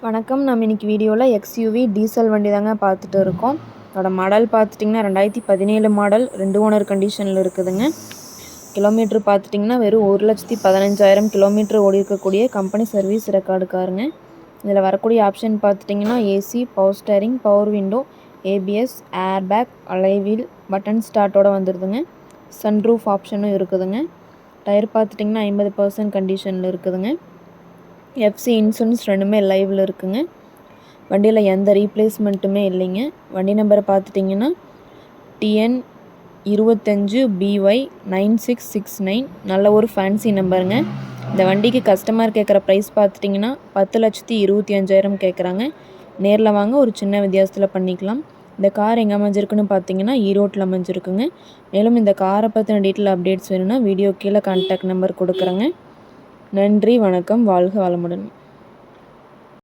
வணக்கம். நம்ம இன்னைக்கு வீடியோவில் எக்ஸ்யூவி டீசல் வண்டி தாங்க பார்த்துட்டு இருக்கோம். அதோட மாடல் பார்த்துட்டிங்கன்னா 2017 மாடல் 2 ஓனர் கண்டிஷனில் இருக்குதுங்க. கிலோமீட்டர் பார்த்துட்டிங்கன்னா வெறும் 1,15,000 கிலோமீட்டர் ஓடி இருக்கக்கூடிய கம்பெனி சர்வீஸ் ரெக்கார்டு காருங்க. இதில் வரக்கூடிய ஆப்ஷன் பார்த்துட்டிங்கன்னா AC, power steering, power window, ABS, airbag, alloy wheel, button ஸ்டார்ட்டோட வந்துடுதுங்க. சன்ரூஃப் ஆப்ஷனும் இருக்குதுங்க. டயர் பார்த்துட்டிங்கன்னா 50% கண்டிஷனில் இருக்குதுங்க. எஃப்சி இன்சூரன்ஸ் ரெண்டுமே லைவில் இருக்குங்க. வண்டியில் எந்த ரீப்ளேஸ்மெண்ட்டுமே இல்லைங்க. வண்டி நம்பரை பார்த்துட்டிங்கன்னா TN 25 BY 9669. நல்ல ஒரு ஃபேன்சி நம்பருங்க. இந்த வண்டிக்கு கஸ்டமர் கேட்குற ப்ரைஸ் பார்த்துட்டிங்கன்னா 10,25,000 கேட்குறாங்க. நேரில் வாங்க, ஒரு சின்ன வித்தியாசத்தில் பண்ணிக்கலாம். இந்த கார் எங்கே அமைஞ்சிருக்குன்னு பார்த்தீங்கன்னா ஈரோட்டில் அமைஞ்சிருக்குங்க. மேலும் இந்த காரை பற்றின டீட்டெயில் அப்டேட்ஸ் வேணும்னா வீடியோ கீழே கான்டாக்ட் நம்பர் கொடுக்குறேங்க. நன்றி, வணக்கம், வாழ்க வளமுடன்.